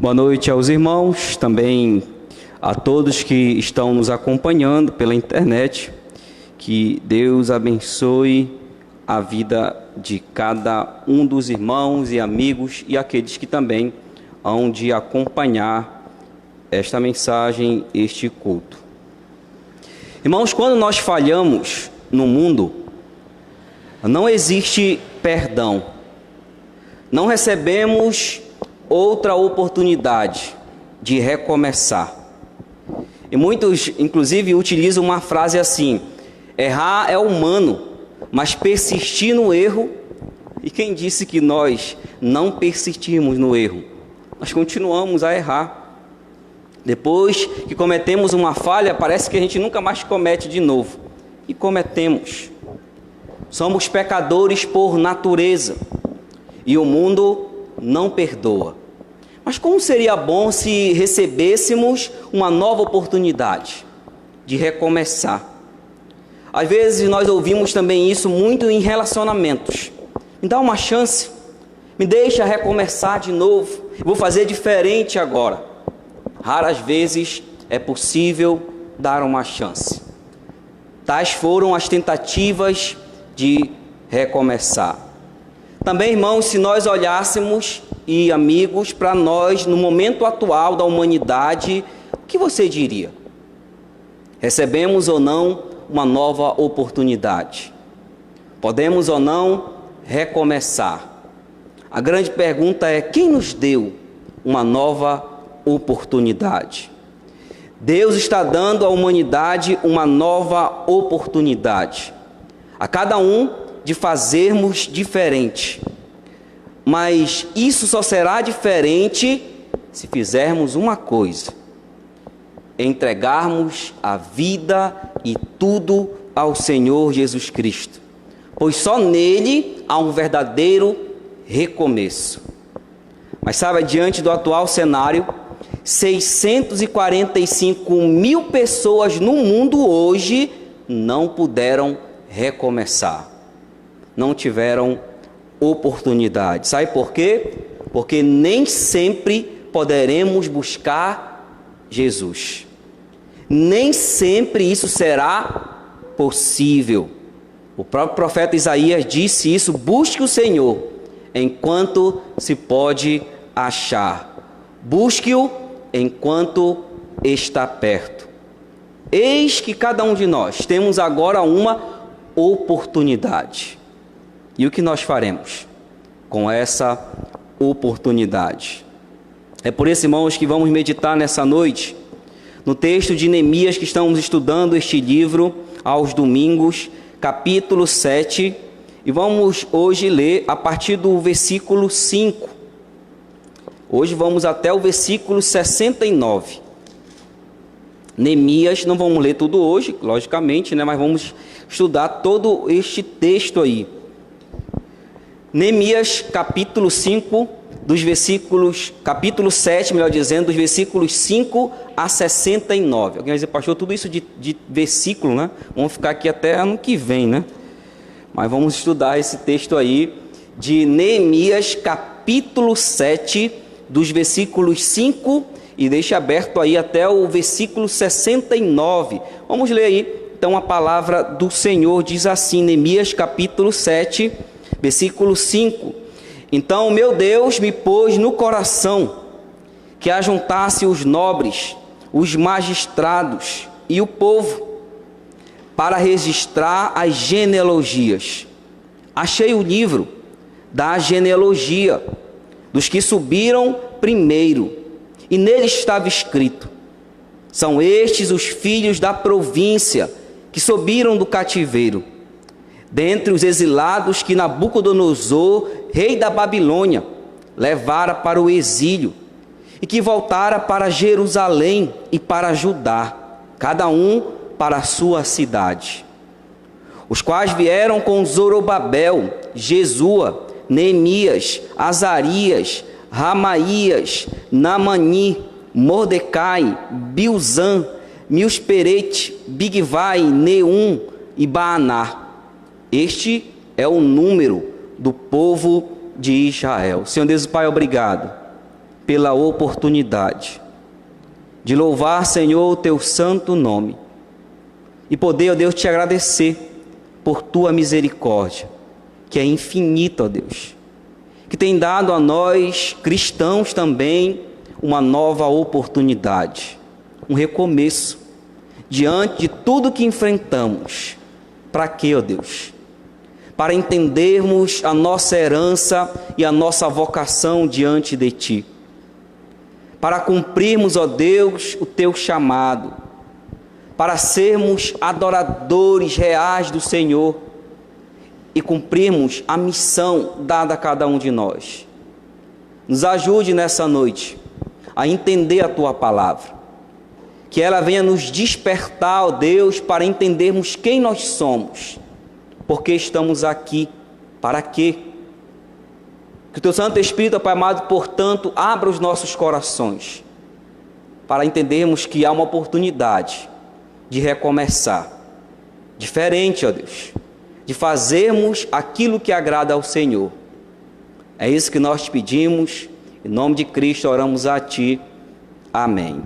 Boa noite aos irmãos, também a todos que estão nos acompanhando pela internet. Que Deus abençoe a vida de cada um dos irmãos e amigos e aqueles que também hão de acompanhar esta mensagem, este culto. Irmãos, quando nós falhamos no mundo, não existe perdão. Não recebemos outra oportunidade de recomeçar. E muitos, inclusive, utilizam uma frase assim: errar é humano, mas persistir no erro... E quem disse que nós não persistimos no erro? Nós continuamos a errar. Depois que cometemos uma falha, parece que a gente nunca mais comete de novo. E cometemos. Somos pecadores por natureza. E o mundo não perdoa. Mas como seria bom se recebêssemos uma nova oportunidade de recomeçar? Às vezes nós ouvimos também isso muito em relacionamentos. Me dá uma chance, me deixa recomeçar de novo, vou fazer diferente agora. Raras vezes é possível dar uma chance. Tais foram as tentativas de recomeçar. Também, irmãos, se nós olhássemos, e amigos, para nós, no momento atual da humanidade, o que você diria? Recebemos ou não uma nova oportunidade? Podemos ou não recomeçar? A grande pergunta é: quem nos deu uma nova oportunidade? Deus está dando à humanidade uma nova oportunidade, a cada um de fazermos diferente. Mas isso só será diferente se fizermos uma coisa: entregarmos a vida e tudo ao Senhor Jesus Cristo, pois só nele há um verdadeiro recomeço. Mas sabe, diante do atual cenário, 645 mil pessoas no mundo hoje não puderam recomeçar, não tiveram oportunidade. Sabe por quê? Porque nem sempre poderemos buscar Jesus. Nem sempre isso será possível. O próprio profeta Isaías disse isso: busque o Senhor enquanto se pode achar. Busque-o enquanto está perto. Eis que cada um de nós temos agora uma oportunidade. E o que nós faremos com essa oportunidade? É por isso, irmãos, que vamos meditar nessa noite no texto de Neemias, que estamos estudando este livro aos domingos, capítulo 7, e vamos hoje ler a partir do versículo 5. Hoje vamos até o versículo 69. Neemias, não vamos ler tudo hoje, logicamente, né? Mas vamos estudar todo este texto aí. Neemias, capítulo 5, capítulo 7, melhor dizendo, dos versículos 5 a 69. Alguém vai dizer: pastor, tudo isso de versículo, né? Vamos ficar aqui até ano que vem, né? Mas vamos estudar esse texto aí de Neemias, capítulo 7, dos versículos 5, e deixa aberto aí até o versículo 69. Vamos ler aí. Então a palavra do Senhor diz assim, Neemias, capítulo 7, versículo 5: Então meu Deus me pôs no coração que ajuntasse os nobres, os magistrados e o povo, para registrar as genealogias. Achei o livro da genealogia dos que subiram primeiro, e nele estava escrito: são estes os filhos da província que subiram do cativeiro, dentre os exilados que Nabucodonosor, rei da Babilônia, levara para o exílio, e que voltara para Jerusalém e para Judá, cada um para a sua cidade. Os quais vieram com Zorobabel, Jesua, Neemias, Azarias, Ramaías, Namani, Mordecai, Bilzan, Miusperete, Bigvai, Neum e Baaná. Este é o número do povo de Israel. Senhor Deus Pai, obrigado pela oportunidade de louvar, Senhor, o teu santo nome e poder, ó Deus, te agradecer por tua misericórdia, que é infinita, ó Deus, que tem dado a nós, cristãos também, uma nova oportunidade, um recomeço, diante de tudo que enfrentamos. Para quê, ó Deus? Para entendermos a nossa herança e a nossa vocação diante de Ti. Para cumprirmos, ó Deus, o Teu chamado. Para sermos adoradores reais do Senhor e cumprirmos a missão dada a cada um de nós. Nos ajude nessa noite a entender a Tua palavra. Que ela venha nos despertar, ó Deus, para entendermos quem nós somos. Por que estamos aqui? Para quê? Que o Teu Santo Espírito, Pai amado, portanto, abra os nossos corações para entendermos que há uma oportunidade de recomeçar, diferente, ó Deus, de fazermos aquilo que agrada ao Senhor. É isso que nós te pedimos, em nome de Cristo oramos a Ti. Amém.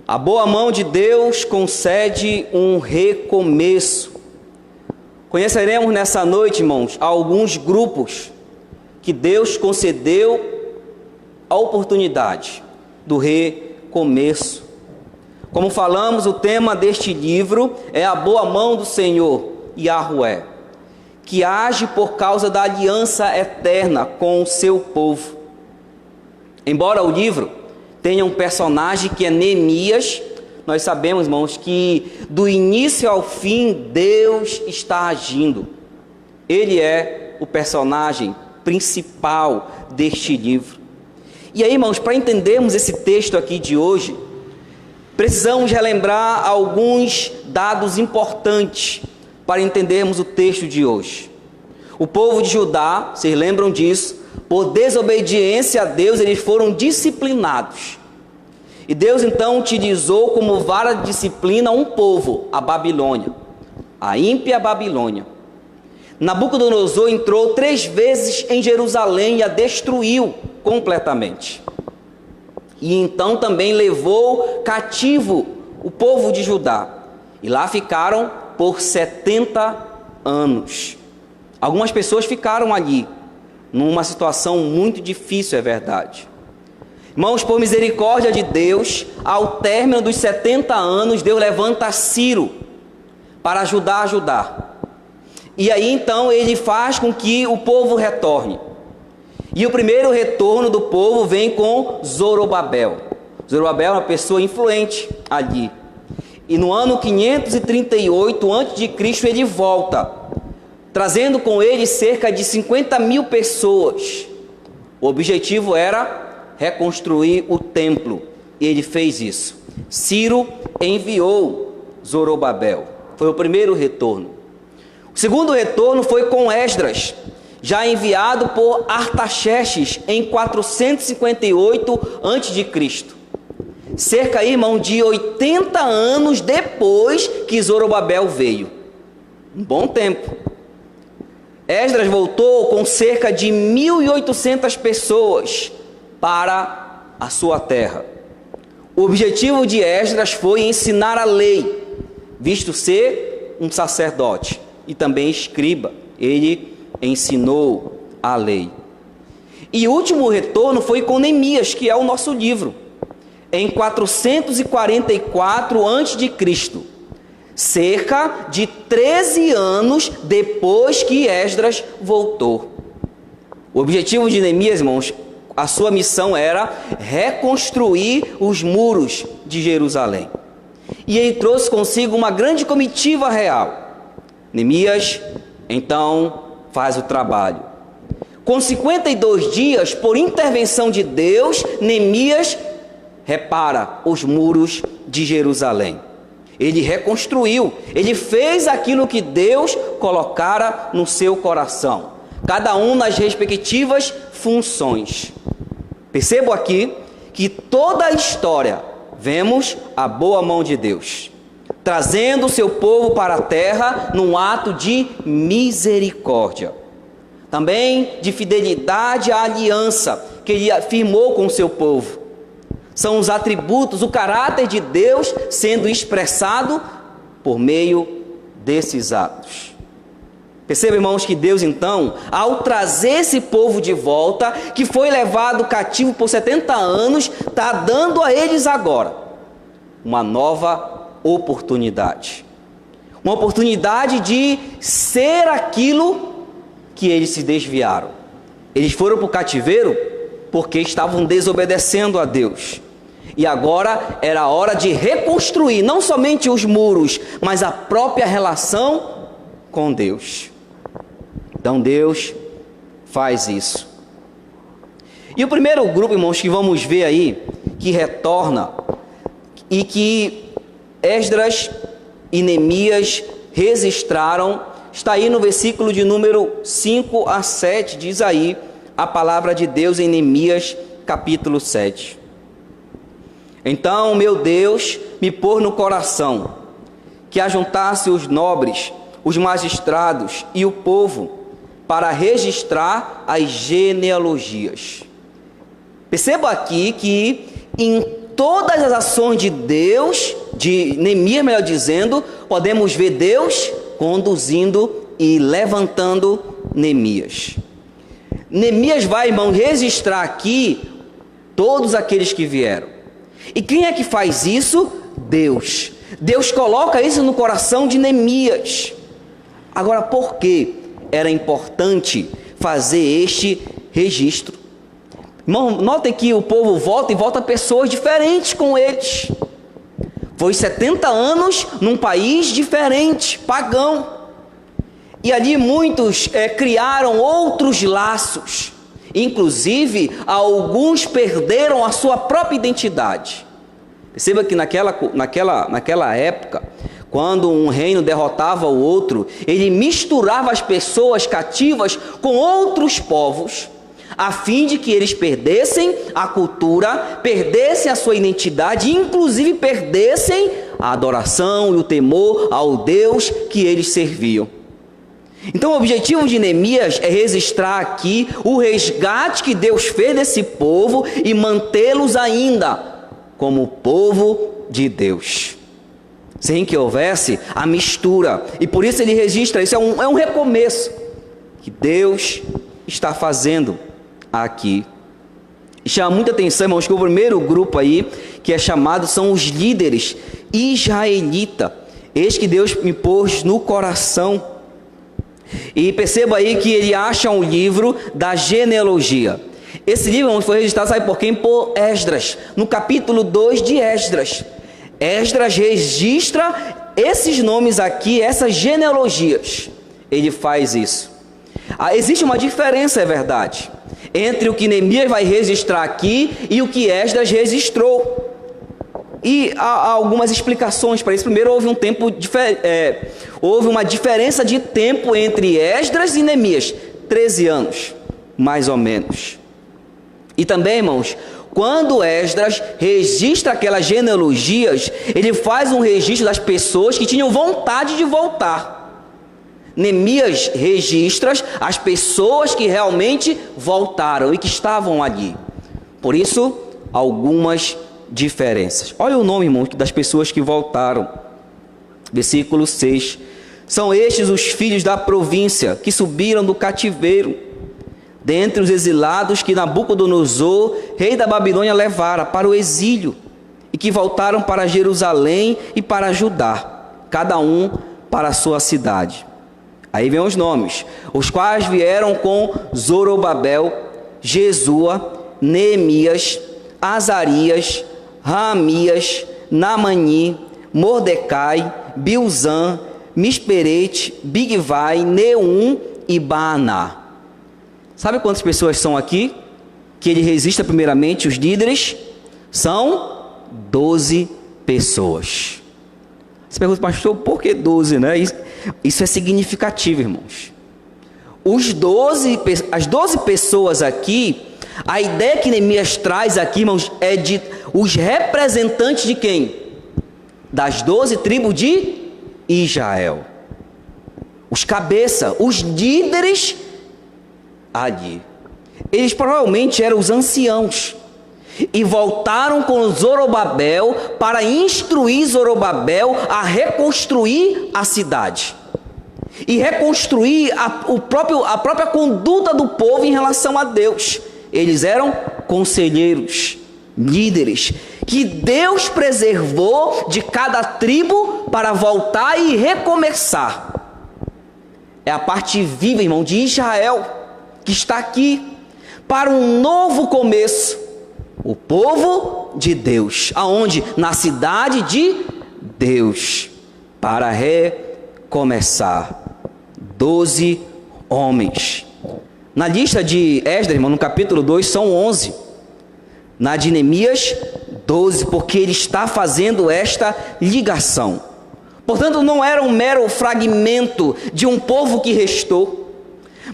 A boa mão de Deus concede um recomeço. Conheceremos nessa noite, irmãos, alguns grupos que Deus concedeu a oportunidade do recomeço. Como falamos, o tema deste livro é a boa mão do Senhor, Yahweh, que age por causa da aliança eterna com o seu povo. Embora o livro tenha um personagem que é Neemias, nós sabemos, irmãos, que do início ao fim Deus está agindo. Ele é o personagem principal deste livro. E aí, irmãos, para entendermos esse texto aqui de hoje, precisamos relembrar alguns dados importantes para entendermos o texto de hoje. O povo de Judá, vocês lembram disso, por desobediência a Deus, eles foram disciplinados. E Deus então utilizou como vara de disciplina um povo, a Babilônia, a ímpia Babilônia. Nabucodonosor entrou 3 vezes em Jerusalém e a destruiu completamente. E então também levou cativo o povo de Judá. E lá ficaram por 70 anos. Algumas pessoas ficaram ali, numa situação muito difícil, é verdade. Irmãos, por misericórdia de Deus, ao término dos 70 anos, Deus levanta Ciro para ajudar a Judá. E aí então ele faz com que o povo retorne. E o primeiro retorno do povo vem com Zorobabel. Zorobabel é uma pessoa influente ali. E no ano 538 a.C. ele volta, trazendo com ele cerca de 50.000 pessoas. O objetivo era reconstruir o templo, e ele fez isso. Ciro enviou Zorobabel, foi o primeiro retorno. O segundo retorno foi com Esdras, já enviado por Artaxerxes em 458 a.C. Cerca, irmão, de 80 anos depois que Zorobabel veio. Um bom tempo. Esdras voltou com cerca de 1.800 pessoas para a sua terra. O objetivo de Esdras foi ensinar a lei, visto ser um sacerdote e também escriba. Ele ensinou a lei. E o último retorno foi com Neemias, que é o nosso livro, em 444 a.C., cerca de 13 anos depois que Esdras voltou. O objetivo de Neemias, irmãos, a sua missão era reconstruir os muros de Jerusalém. E ele trouxe consigo uma grande comitiva real. Neemias, então, faz o trabalho. Com 52 dias, por intervenção de Deus, Neemias repara os muros de Jerusalém. Ele reconstruiu, ele fez aquilo que Deus colocara no seu coração, cada um nas respectivas funções. Percebo aqui que toda a história vemos a boa mão de Deus, trazendo o seu povo para a terra num ato de misericórdia. também de fidelidade à aliança que ele firmou com o seu povo. São os atributos, o caráter de Deus sendo expressado por meio desses atos. Perceba, irmãos, que Deus então, ao trazer esse povo de volta, que foi levado cativo por 70 anos, está dando a eles agora uma nova oportunidade. Uma oportunidade de ser aquilo que eles se desviaram. Eles foram para o cativeiro porque estavam desobedecendo a Deus. E agora era a hora de reconstruir não somente os muros, mas a própria relação com Deus. Então Deus faz isso. E o primeiro grupo, irmãos, que vamos ver aí, que retorna, e que Esdras e Neemias registraram, está aí no versículo de número 5 a 7, diz aí a palavra de Deus em Neemias capítulo 7. Então, meu Deus, me pôs no coração que ajuntasse os nobres, os magistrados e o povo para registrar as genealogias. Perceba aqui que em todas as ações de Deus, de Neemias, melhor dizendo, podemos ver Deus conduzindo e levantando Neemias. Neemias vai, irmão, registrar aqui todos aqueles que vieram. E quem é que faz isso? Deus. Deus coloca isso no coração de Neemias. Agora, por que era importante fazer este registro? Irmão, notem que o povo volta e volta pessoas diferentes com eles. Foi 70 anos num país diferente, pagão. E ali muitos criaram outros laços. Inclusive, alguns perderam a sua própria identidade. Perceba que naquela época, quando um reino derrotava o outro, ele misturava as pessoas cativas com outros povos, a fim de que eles perdessem a cultura, perdessem a sua identidade, inclusive perdessem a adoração e o temor ao Deus que eles serviam. Então o objetivo de Neemias é registrar aqui o resgate que Deus fez desse povo e mantê-los ainda como povo de Deus, sem que houvesse a mistura. E por isso ele registra, isso é um recomeço que Deus está fazendo aqui. E chama muita atenção, irmãos, que o primeiro grupo aí, que é chamado, são os líderes israelitas. Eis que Deus me pôs no coração. E perceba aí que ele acha um livro da genealogia. Esse livro foi registrado, sabe por quem? Por Esdras, no capítulo 2 de Esdras. Esdras registra esses nomes aqui, essas genealogias. Ele faz isso. Existe uma diferença, é verdade, entre o que Neemias vai registrar aqui e o que Esdras registrou. E há algumas explicações para isso. Primeiro, houve uma diferença de tempo entre Esdras e Neemias, 13 anos, mais ou menos. E também, irmãos, quando Esdras registra aquelas genealogias, ele faz um registro das pessoas que tinham vontade de voltar. Neemias registra as pessoas que realmente voltaram e que estavam ali. Por isso, algumas diferenças. Olha o nome, irmão, das pessoas que voltaram. Versículo 6. São estes os filhos da província que subiram do cativeiro, dentre os exilados que Nabucodonosor, rei da Babilônia, levara para o exílio, e que voltaram para Jerusalém e para Judá, cada um para a sua cidade. Aí vem os nomes, os quais vieram com Zorobabel, Jesua, Neemias, Azarias, Raamias, Naamani, Mordecai, Bilzan, Misperete, Bigvai, Neum e Baaná. Sabe quantas pessoas são aqui? Que ele registra primeiramente os líderes? São 12 pessoas. Você pergunta, pastor, por que 12, né? Isso é significativo, irmãos. As 12 pessoas aqui, a ideia que Neemias traz aqui, irmãos, é de os representantes de quem? Das 12 tribos de Israel. Os cabeças, os líderes ali. Eles provavelmente eram os anciãos e voltaram com Zorobabel para instruir Zorobabel a reconstruir a cidade e reconstruir a própria conduta do povo em relação a Deus. Eles eram conselheiros, líderes, que Deus preservou de cada tribo para voltar e recomeçar. É a parte viva, irmão, de Israel, que está aqui, para um novo começo. O povo de Deus. Aonde? Na cidade de Deus. Para recomeçar. 12 homens. Na lista de Esdras, irmão, no capítulo 2, são 11. Na de Neemias, 12, porque ele está fazendo esta ligação. Portanto, não era um mero fragmento de um povo que restou,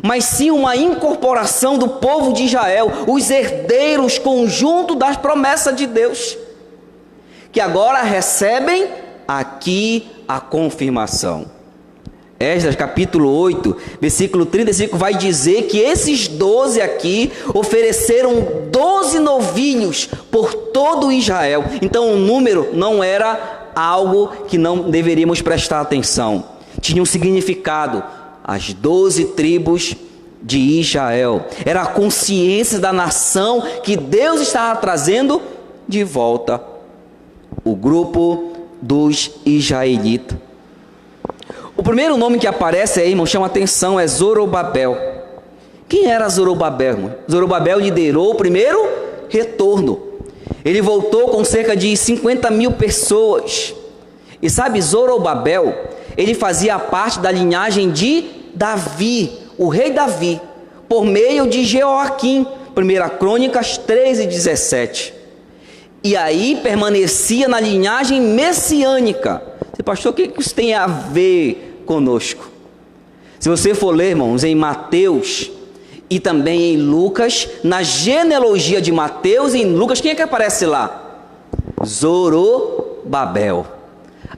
mas sim uma incorporação do povo de Israel, os herdeiros conjunto das promessas de Deus, que agora recebem aqui a confirmação. Esdras capítulo 8, versículo 35 vai dizer que esses 12 aqui ofereceram 12 novilhos por todo Israel. Então o número não era algo que não deveríamos prestar atenção. Tinha um significado. As 12 tribos de Israel. Era a consciência da nação que Deus estava trazendo de volta. O grupo dos israelitas. O primeiro nome que aparece aí, irmão, chama atenção, é Zorobabel. Quem era Zorobabel, irmão? Zorobabel liderou o primeiro retorno. Ele voltou com cerca de 50 mil pessoas. E sabe, Zorobabel, ele fazia parte da linhagem de Davi, o rei Davi, por meio de Jeoaquim, 1 Crônicas 13:17. E aí permanecia na linhagem messiânica. Pastor, o que isso tem a ver conosco? Se você for ler, irmãos, em Mateus e também em Lucas, na genealogia de Mateus e em Lucas, quem é que aparece lá? Zorobabel.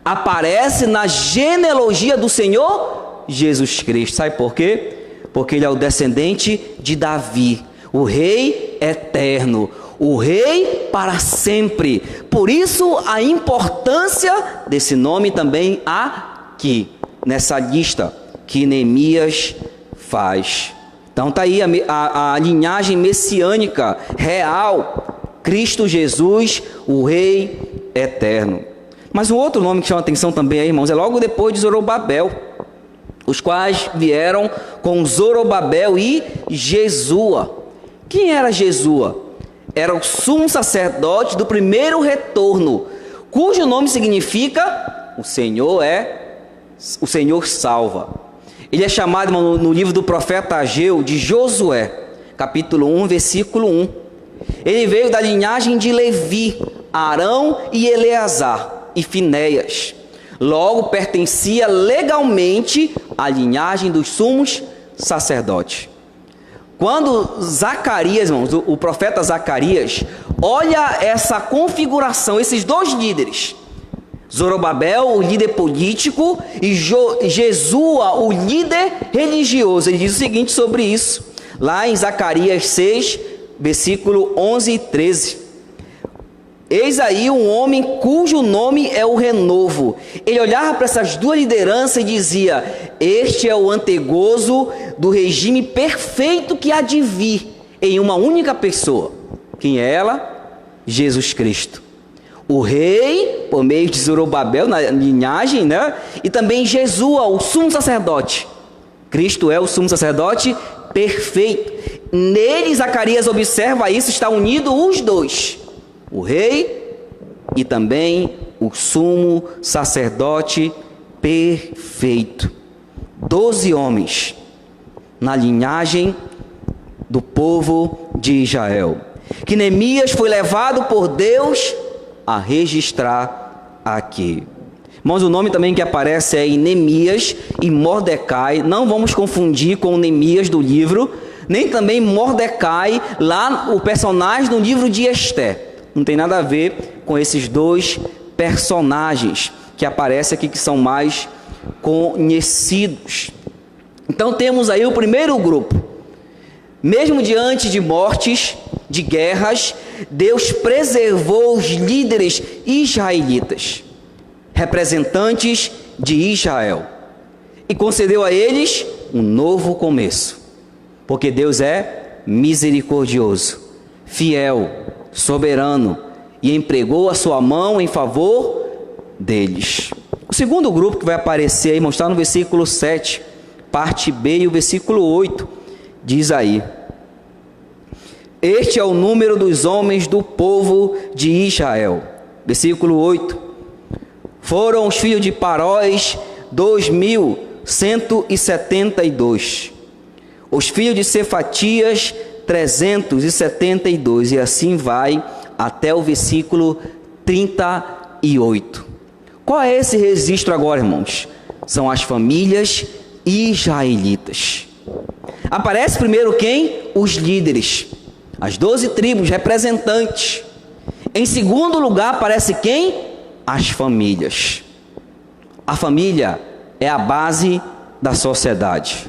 Aparece na genealogia do Senhor Jesus Cristo. Sabe por quê? Porque ele é o descendente de Davi, o rei eterno, o rei para sempre. Por isso a importância desse nome também aqui, nessa lista que Neemias faz. Então está aí a linhagem messiânica real, Cristo Jesus, o rei eterno. Mas um outro nome que chama atenção também aí, irmãos, é logo depois de Zorobabel, os quais vieram com Zorobabel e Jesua. Quem era Jesua? Era o sumo sacerdote do primeiro retorno, cujo nome significa o Senhor salva. Ele é chamado no livro do profeta Ageu de Josué, capítulo 1, versículo 1. Ele veio da linhagem de Levi, Arão e Eleazar e Finéias. Logo pertencia legalmente à linhagem dos sumos sacerdotes. Quando Zacarias, irmãos, o profeta Zacarias, olha essa configuração, esses dois líderes, Zorobabel, o líder político, e Jesua, o líder religioso, ele diz o seguinte sobre isso, lá em Zacarias 6, versículo 11 e 13. Eis aí um homem cujo nome é o renovo. Ele olhava para essas duas lideranças e dizia: este é o antegozo do regime perfeito que há de vir em uma única pessoa. Quem é ela? Jesus Cristo. O rei, por meio de Zorobabel, na linhagem, né? E também Jesua, o sumo sacerdote. Cristo é o sumo sacerdote perfeito. Nele, Zacarias observa isso, está unido os dois. O rei e também o sumo sacerdote perfeito. 12 homens na linhagem do povo de Israel, que Neemias foi levado por Deus a registrar aqui. Irmãos, o nome também que aparece é Neemias e Mordecai. Não vamos confundir com o Neemias do livro, nem também Mordecai, lá o personagem do livro de Esther. Não tem nada a ver com esses dois personagens que aparecem aqui, que são mais conhecidos. Então temos aí o primeiro grupo. Mesmo diante de mortes, de guerras, Deus preservou os líderes israelitas, representantes de Israel, e concedeu a eles um novo começo, porque Deus é misericordioso, fiel, soberano, e empregou a sua mão em favor deles. O segundo grupo que vai aparecer aí, está no versículo 7, parte B, e o versículo 8, diz aí: este é o número dos homens do povo de Israel. Versículo 8: foram os filhos de Parós 2.172, os filhos de Cefatias 372, e assim vai até o versículo 38. Qual é esse registro agora, irmãos? São as famílias israelitas. Aparece primeiro quem? Os líderes, as 12 tribos representantes. Em segundo lugar aparece quem? As famílias. A família é a base da sociedade.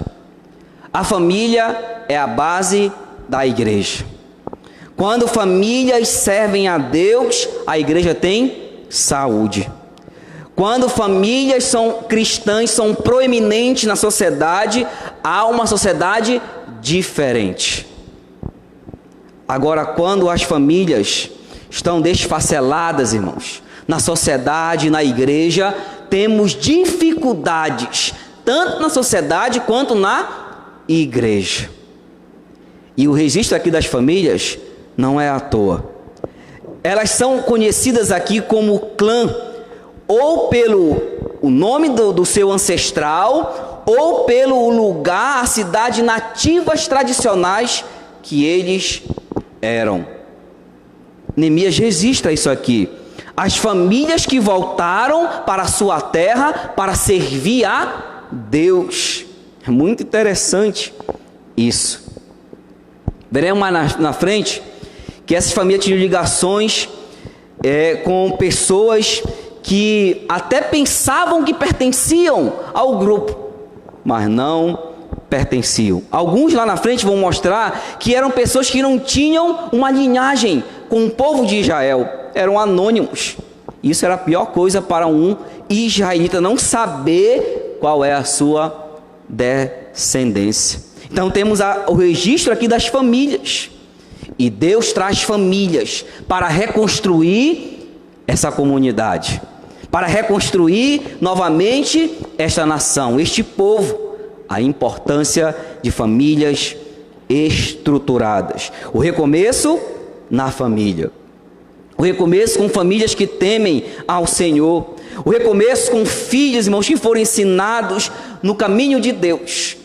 A família é a base da igreja. Quando famílias servem a Deus, a igreja tem saúde. Quando famílias são cristãs, são proeminentes na sociedade, há uma sociedade diferente. Agora, quando as famílias estão desfaceladas, irmãos, na sociedade, na igreja, temos dificuldades, tanto na sociedade quanto na igreja. E o registro aqui das famílias não é à toa. Elas são conhecidas aqui como clã, ou pelo o nome do seu ancestral, ou pelo lugar, a cidade, nativas tradicionais que eles eram. Neemias registra isso aqui. As famílias que voltaram para a sua terra para servir a Deus. É muito interessante isso. Veremos mais na frente que essas famílias tinham ligações com pessoas que até pensavam que pertenciam ao grupo, mas não pertenciam. Alguns lá na frente vão mostrar que eram pessoas que não tinham uma linhagem com o povo de Israel, eram anônimos. Isso era a pior coisa para um israelita, não saber qual é a sua descendência. Então temos o registro aqui das famílias, e Deus traz famílias para reconstruir essa comunidade, para reconstruir novamente esta nação, este povo. A importância de famílias estruturadas. O recomeço na família. O recomeço com famílias que temem ao Senhor. O recomeço com filhos, irmãos, que foram ensinados no caminho de Deus.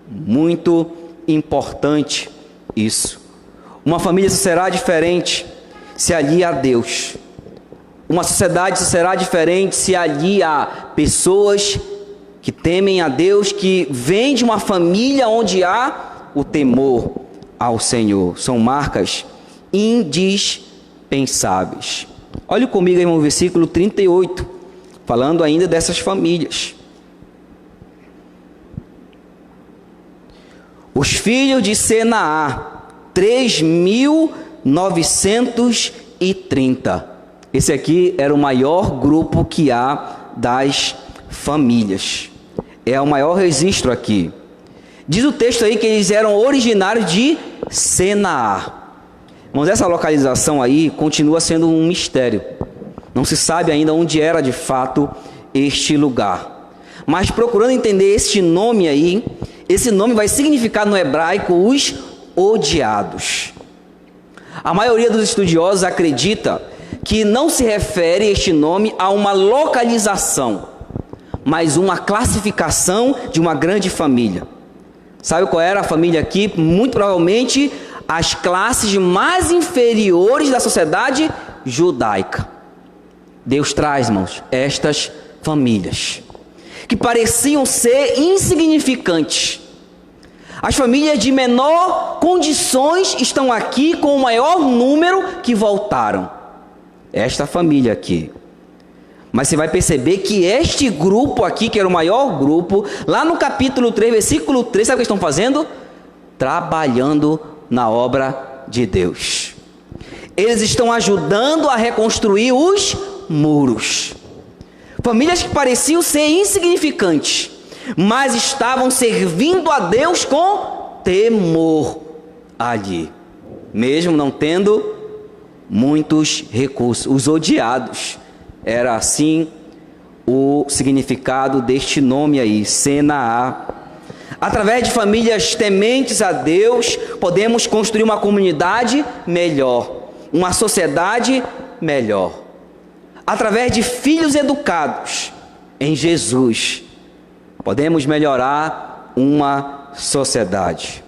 Muito importante isso. Uma família será diferente se alia a Deus. Uma sociedade será diferente se alia a pessoas que temem a Deus, que vêm de uma família onde há o temor ao Senhor. São marcas indispensáveis. Olhe comigo aí no versículo 38, falando ainda dessas famílias. Os filhos de Senaá, 3.930. Esse aqui era o maior grupo que há das famílias. É o maior registro aqui. Diz o texto aí que eles eram originários de Senaá. Mas essa localização aí continua sendo um mistério. Não se sabe ainda onde era de fato este lugar. Mas procurando entender este nome aí, esse nome vai significar no hebraico os odiados. A maioria dos estudiosos acredita que não se refere este nome a uma localização, mas uma classificação de uma grande família. Sabe qual era a família aqui? Muito provavelmente as classes mais inferiores da sociedade judaica. Deus traz, irmãos, estas famílias que pareciam ser insignificantes. As famílias de menor condições estão aqui com o maior número que voltaram. Esta família aqui. Mas você vai perceber que este grupo aqui, que era o maior grupo, lá no capítulo 3, versículo 3, sabe o que estão fazendo? trabalhando na obra de Deus. Eles estão ajudando a reconstruir os muros. Famílias que pareciam ser insignificantes, mas estavam servindo a Deus com temor ali, mesmo não tendo muitos recursos. Os odiados, era assim o significado deste nome aí, Senaá. Através de famílias tementes a Deus, podemos construir uma comunidade melhor, uma sociedade melhor. Através de filhos educados em Jesus, podemos melhorar uma sociedade.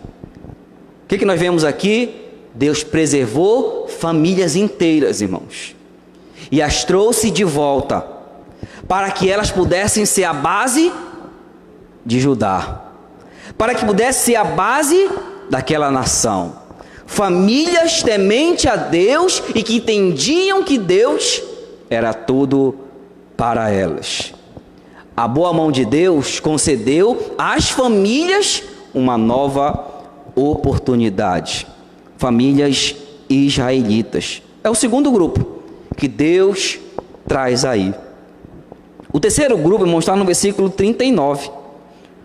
O que nós vemos aqui? Deus preservou famílias inteiras, irmãos, e as trouxe de volta, para que elas pudessem ser a base de Judá, para que pudesse ser a base daquela nação. Famílias temente a Deus e que entendiam que Deus era tudo para elas. A boa mão de Deus concedeu às famílias uma nova oportunidade. Famílias israelitas. É o segundo grupo que Deus traz aí. O terceiro grupo, irmãos, está no versículo 39.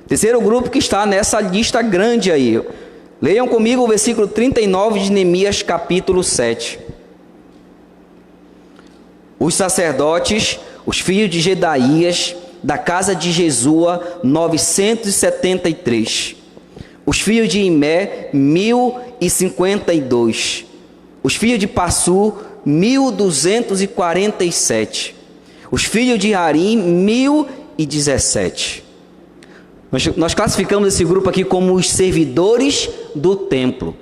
Terceiro grupo que está nessa lista grande aí. Leiam comigo o versículo 39 de Neemias capítulo 7. Os sacerdotes, os filhos de Jedaías, da casa de Jesua, 973. Os filhos de Imé, 1052. Os filhos de Passur, 1247. Os filhos de Harim, 1017. Nós classificamos esse grupo aqui como os servidores do templo.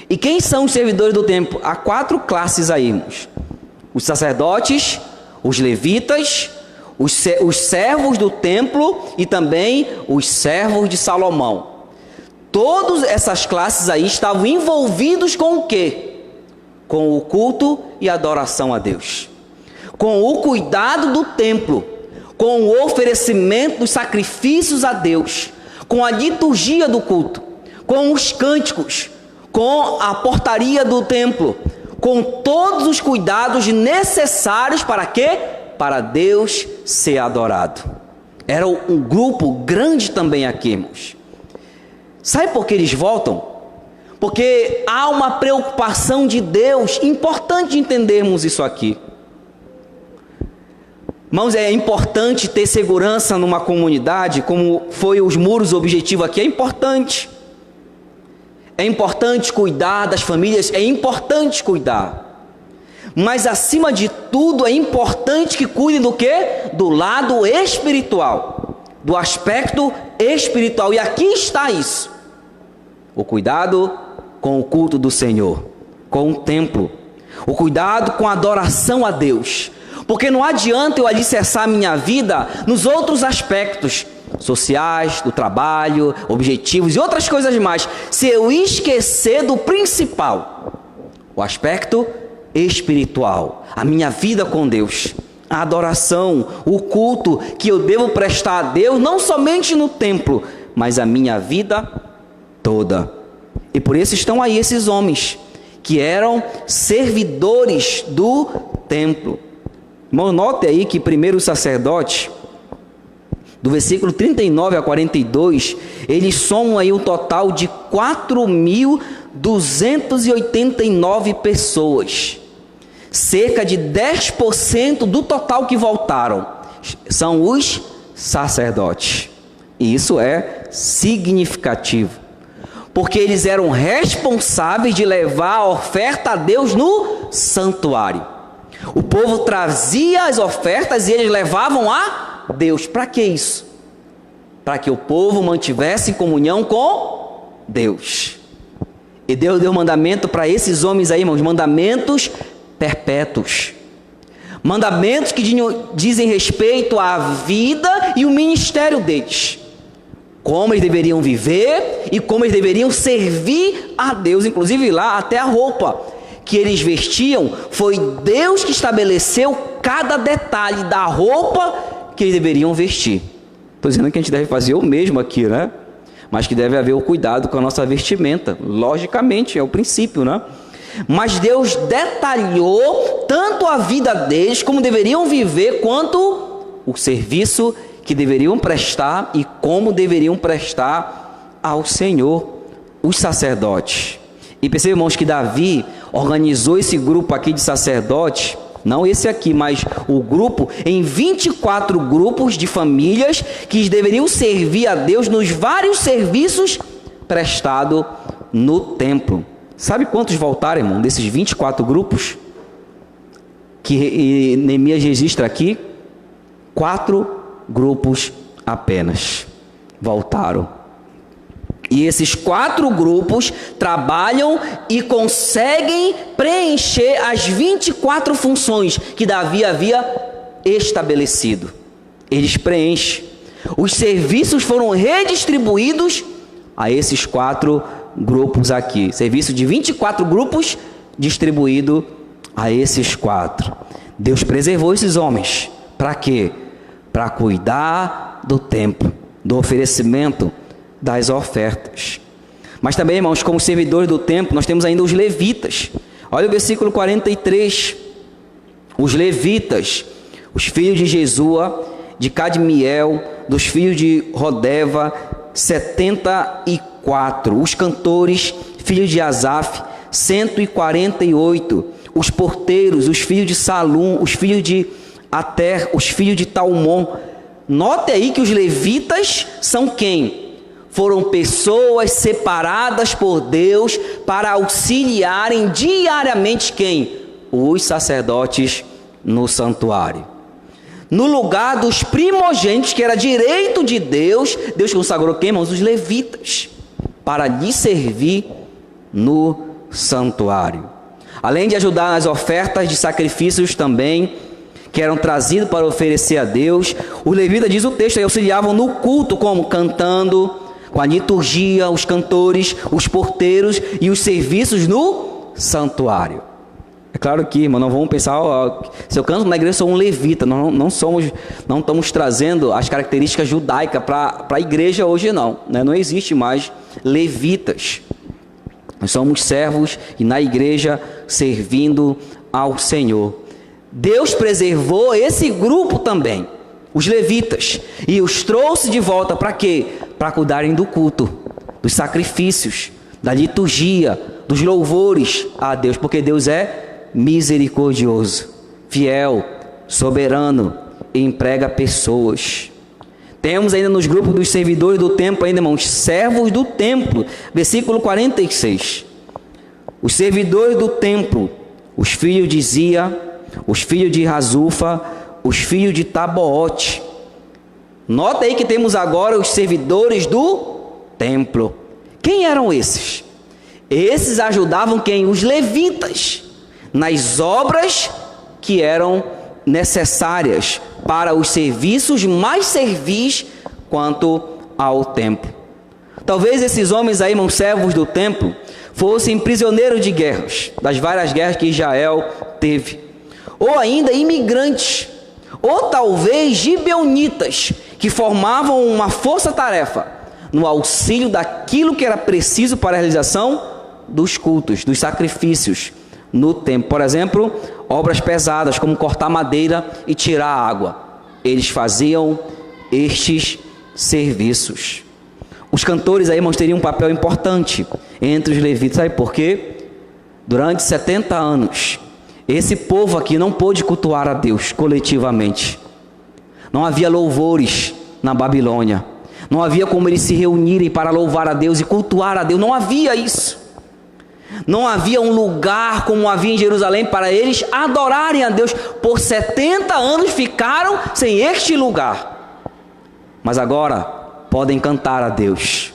E quem são os servidores do templo? Há 4 classes aí, irmãos. Os sacerdotes, os levitas, os servos do templo e também os servos de Salomão. Todas essas classes aí estavam envolvidos com o quê? Com o culto e adoração a Deus, com o cuidado do templo, com o oferecimento dos sacrifícios a Deus, com a liturgia do culto, com os cânticos, com a portaria do templo, com todos os cuidados necessários para quê? Para Deus ser adorado. Era um grupo grande também aqui, irmãos. Sabe por que eles voltam? Porque há uma preocupação de Deus, importante entendermos isso aqui. Irmãos, é importante ter segurança numa comunidade, como foi os muros objetivo aqui, é importante. É importante cuidar das famílias, é importante cuidar. Mas acima de tudo é importante que cuide do quê? Do lado espiritual, do aspecto espiritual. E aqui está isso. O cuidado com o culto do Senhor, com o templo. O cuidado com a adoração a Deus. Porque não adianta eu alicerçar minha vida nos outros aspectos sociais, do trabalho, objetivos e outras coisas mais, se eu esquecer do principal, o aspecto espiritual, a minha vida com Deus, a adoração, o culto que eu devo prestar a Deus, não somente no templo, mas a minha vida toda. E por isso estão aí esses homens, que eram servidores do templo. Irmão, note aí que primeiro o sacerdote, do versículo 39 a 42, eles somam aí um total de 4.289 pessoas. Cerca de 10% do total que voltaram são os sacerdotes. E isso é significativo, porque eles eram responsáveis de levar a oferta a Deus no santuário. O povo trazia as ofertas e eles levavam a Deus. Para que isso? Para que o povo mantivesse comunhão com Deus. E Deus deu mandamento para esses homens aí, irmãos, mandamentos perpétuos. Mandamentos que dizem respeito à vida e o ministério deles. Como eles deveriam viver e como eles deveriam servir a Deus. Inclusive lá até a roupa que eles vestiam, foi Deus que estabeleceu cada detalhe da roupa que eles deveriam vestir. Estou dizendo que a gente deve fazer o mesmo aqui, né? mas que deve haver o cuidado com a nossa vestimenta. Logicamente, é o princípio, né? Mas Deus detalhou tanto a vida deles, como deveriam viver, quanto o serviço que deveriam prestar e como deveriam prestar ao Senhor, os sacerdotes. E percebe, irmãos, que Davi organizou esse grupo aqui de sacerdotes, não esse aqui, mas o grupo, em 24 grupos de famílias que deveriam servir a Deus nos vários serviços prestados no templo. Sabe quantos voltaram, irmão, desses 24 grupos que Neemias registra aqui? 4 grupos apenas voltaram. E esses 4 grupos trabalham e conseguem preencher as 24 funções que Davi havia estabelecido. Eles preenchem. Os serviços foram redistribuídos a esses 4 grupos aqui. Serviço de 24 grupos distribuído a esses 4. Deus preservou esses homens. Para quê? Para cuidar do templo, do oferecimento das ofertas. Mas também, irmãos, como servidores do templo, nós temos ainda os levitas. Olha o versículo 43. Os levitas, os filhos de Jesua, de Cadmiel, dos filhos de Rodeva, 74. Os cantores, filhos de Asaf, 148. Os porteiros, os filhos de Salum, os filhos de Ater, os filhos de Talmon. Note aí que os levitas são quem? Foram pessoas separadas por Deus para auxiliarem diariamente quem? Os sacerdotes no santuário. No lugar dos primogênitos, que era direito de Deus, Deus consagrou quem, irmãos? Os levitas, para lhe servir no santuário. Além de ajudar nas ofertas de sacrifícios também, que eram trazidos para oferecer a Deus, os levitas, diz o texto, auxiliavam no culto, como? Cantando, com a liturgia, os cantores, os porteiros e os serviços no santuário. É claro que, irmão, não vamos pensar, se eu canto na igreja, sou um levita. Não estamos trazendo as características judaicas para a igreja hoje, não. Né? Não existe mais levitas. Nós somos servos e na igreja servindo ao Senhor. Deus preservou esse grupo também, os levitas, e os trouxe de volta para quê? Para cuidarem do culto, dos sacrifícios, da liturgia, dos louvores a Deus, porque Deus é misericordioso, fiel, soberano e emprega pessoas. Temos ainda nos grupos dos servidores do templo, ainda, irmãos, servos do templo, versículo 46. Os servidores do templo, os filhos de Zia, os filhos de Razufa, os filhos de Taboote. Nota aí que temos agora os servidores do templo. Quem eram esses? Esses ajudavam quem? Os levitas, nas obras que eram necessárias para os serviços mais servis quanto ao templo. Talvez esses homens aí, irmãos, servos do templo, fossem prisioneiros de guerras, das várias guerras que Israel teve, ou ainda imigrantes, ou talvez gibeonitas, que formavam uma força-tarefa no auxílio daquilo que era preciso para a realização dos cultos, dos sacrifícios no templo. Por exemplo, obras pesadas como cortar madeira e tirar a água. Eles faziam estes serviços. Os cantores aí, irmãos, teriam um papel importante entre os levitas. Sabe por quê? Durante 70 anos, esse povo aqui não pôde cultuar a Deus coletivamente. Não havia louvores na Babilônia. Não havia como eles se reunirem para louvar a Deus e cultuar a Deus. Não havia isso. Não havia um lugar como havia em Jerusalém para eles adorarem a Deus. Por 70 anos ficaram sem este lugar. Mas agora podem cantar a Deus.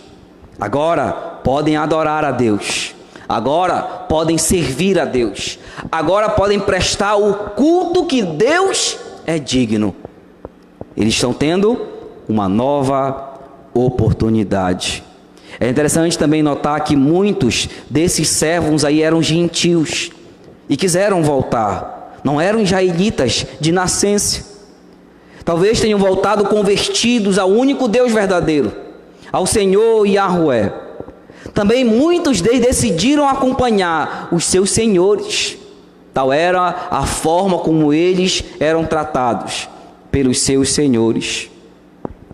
Agora podem adorar a Deus. Agora podem servir a Deus. Agora podem prestar o culto que Deus é digno. Eles estão tendo uma nova oportunidade. É interessante também notar que muitos desses servos aí eram gentios e quiseram voltar. Não eram israelitas de nascença. Talvez tenham voltado convertidos ao único Deus verdadeiro, ao Senhor Yahweh. Também muitos deles decidiram acompanhar os seus senhores. Tal era a forma como eles eram tratados pelos seus senhores.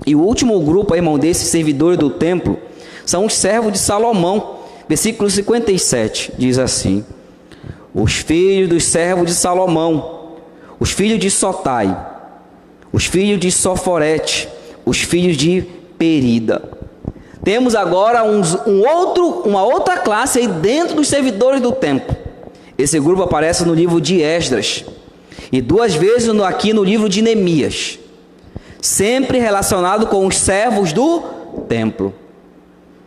E o último grupo, irmão, desses servidores do templo, são os servos de Salomão. Versículo 57 diz assim: os filhos dos servos de Salomão, os filhos de Sotai, os filhos de Soforete, os filhos de Perida. Temos agora uma outra classe aí dentro dos servidores do templo. Esse grupo aparece no livro de Esdras e 2 vezes aqui no livro de Neemias, sempre relacionado com os servos do templo.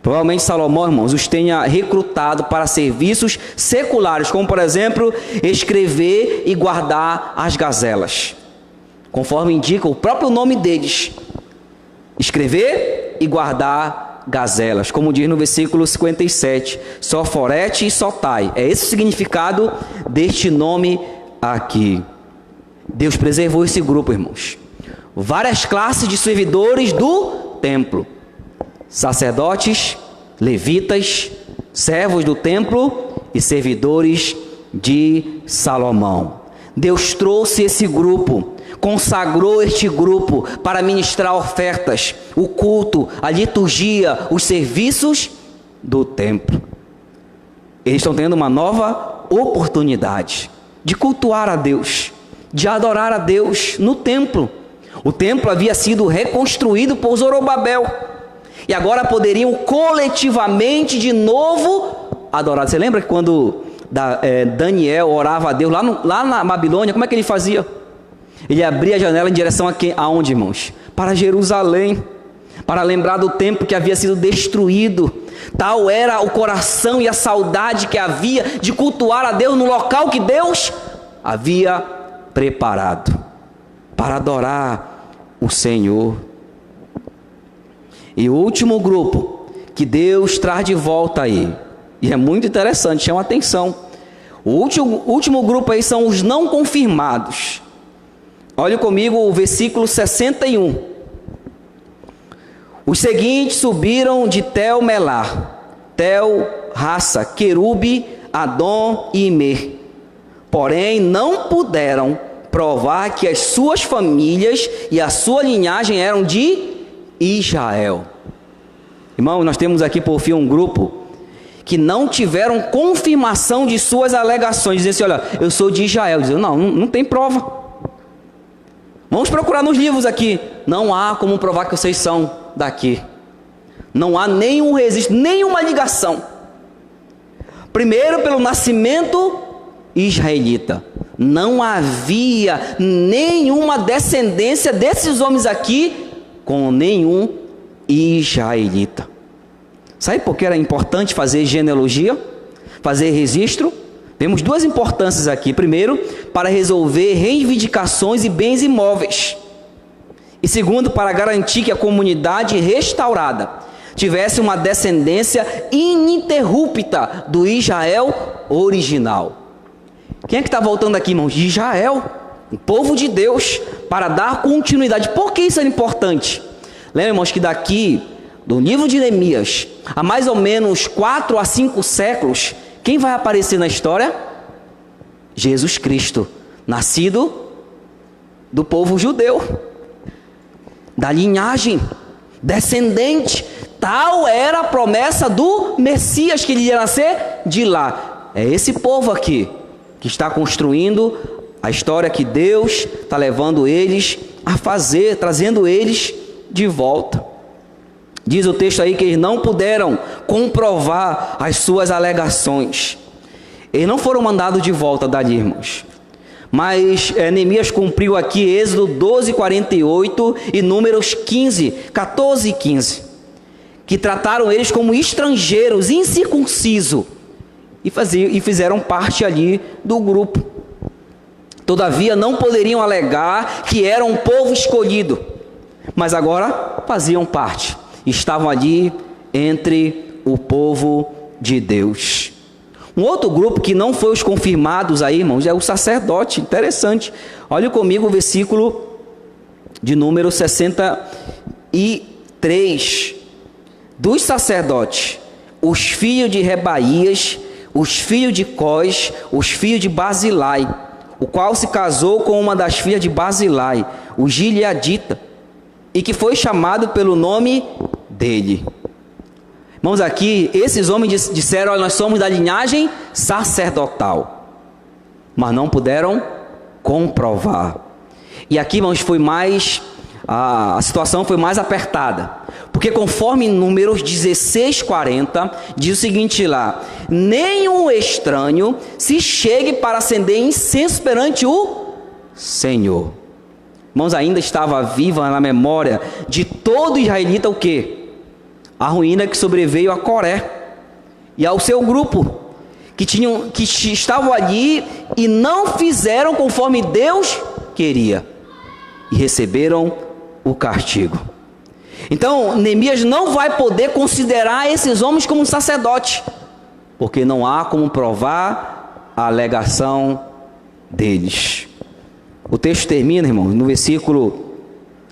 Provavelmente Salomão, irmãos, os tenha recrutado para serviços seculares, como por exemplo, escrever e guardar as gazelas, conforme indica o próprio nome deles: escrever e guardar gazelas, como diz no versículo 57, Soforete e Sotai. É esse o significado deste nome aqui. Deus preservou esse grupo, irmãos. Várias classes de servidores do templo: sacerdotes, levitas, servos do templo e servidores de Salomão. Deus trouxe esse grupo, consagrou este grupo para ministrar ofertas, o culto, a liturgia, os serviços do templo. Eles estão tendo uma nova oportunidade de cultuar a Deus, de adorar a Deus no templo. O templo havia sido reconstruído por Zorobabel e agora poderiam coletivamente de novo adorar. Você lembra que quando Daniel orava a Deus lá na Babilônia, como é que ele fazia? Ele abria a janela em direção aonde, irmãos? Para Jerusalém, para lembrar do templo que havia sido destruído. Tal era o coração e a saudade que havia de cultuar a Deus no local que Deus havia preparado para adorar o Senhor. E o último grupo que Deus traz de volta aí, e é muito interessante, chama atenção. O último grupo aí são os não confirmados. Olhe comigo o versículo 61. Os seguintes subiram de Tel-Melar, Tel-Rassa, Querube, Adom e Imer. Porém, não puderam provar que as suas famílias e a sua linhagem eram de Israel. Irmão, nós temos aqui por fim um grupo que não tiveram confirmação de suas alegações, dizendo assim: olha, eu sou de Israel. Dizendo, não tem prova. Vamos procurar nos livros aqui. Não há como provar que vocês são daqui. Não há nenhum registro, nenhuma ligação. Primeiro, pelo nascimento israelita, não havia nenhuma descendência desses homens aqui com nenhum israelita. Sabe por que era importante fazer genealogia? Fazer registro? Temos 2 importâncias aqui. Primeiro, para resolver reivindicações e bens imóveis. E segundo, para garantir que a comunidade restaurada tivesse uma descendência ininterrupta do Israel original. Quem é que está voltando aqui, irmãos? De Israel, o povo de Deus, para dar continuidade. Por que isso é importante? Lembra, irmãos, que daqui, do livro de Neemias, há mais ou menos 4 a 5 séculos, quem vai aparecer na história? Jesus Cristo, nascido do povo judeu, da linhagem, descendente. Tal era a promessa do Messias, que ele ia nascer de lá. É esse povo aqui que está construindo a história que Deus está levando eles a fazer, trazendo eles de volta. Diz o texto aí que eles não puderam comprovar as suas alegações. Eles não foram mandados de volta dali, irmãos. Mas Neemias cumpriu aqui Êxodo 12:48 e Números 14 e 15, que trataram eles como estrangeiros, incircuncisos, e fizeram parte ali do grupo. Todavia não poderiam alegar que eram um povo escolhido, mas agora faziam parte, estavam ali entre o povo de Deus. Um outro grupo que não foi os confirmados aí, irmãos, é o sacerdote. Interessante. Olha comigo o versículo de número 63. dos sacerdotes, os filhos de Rebaías, os filhos de Cós, os filhos de Basilai, o qual se casou com uma das filhas de Basilai, o Gileadita, e que foi chamado pelo nome dele. Irmãos, aqui, esses homens disseram: olha, nós somos da linhagem sacerdotal, mas não puderam comprovar. E aqui, irmãos, a situação foi mais apertada, porque conforme Números 16:40, diz o seguinte lá: nenhum estranho se chegue para acender incenso perante o Senhor. Irmãos, ainda estava viva na memória de todo israelita o quê? A ruína que sobreveio a Coré e ao seu grupo, que estavam ali e não fizeram conforme Deus queria, e receberam o castigo. Então, Neemias não vai poder considerar esses homens como sacerdotes, porque não há como provar a alegação deles. O texto termina, irmão, no versículo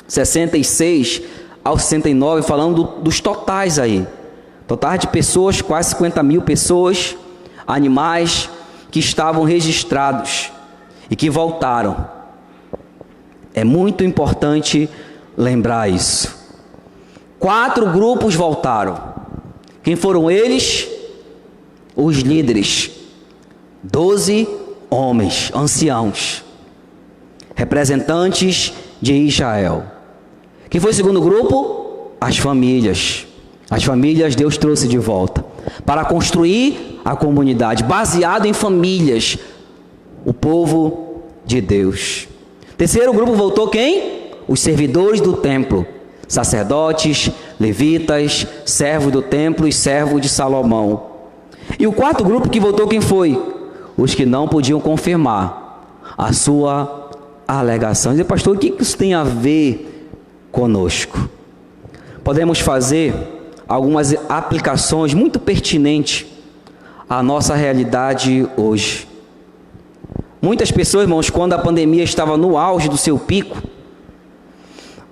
66 ao 69, falando dos totais aí. Totais de pessoas, quase 50 mil pessoas, animais que estavam registrados e que voltaram. É muito importante lembrar isso. 4 grupos voltaram. Quem foram eles? Os líderes. 12 homens, anciãos, representantes de Israel. Quem foi o segundo grupo? As famílias. As famílias Deus trouxe de volta para construir a comunidade, baseado em famílias, o povo de Deus. Terceiro grupo voltou quem? Os servidores do templo, sacerdotes, levitas, servos do templo e servos de Salomão. E o quarto grupo que voltou quem foi? Os que não podiam confirmar a sua alegação. E pastor, o que isso tem a ver conosco? Podemos fazer algumas aplicações muito pertinentes à nossa realidade hoje. Muitas pessoas, irmãos, quando a pandemia estava no auge do seu pico,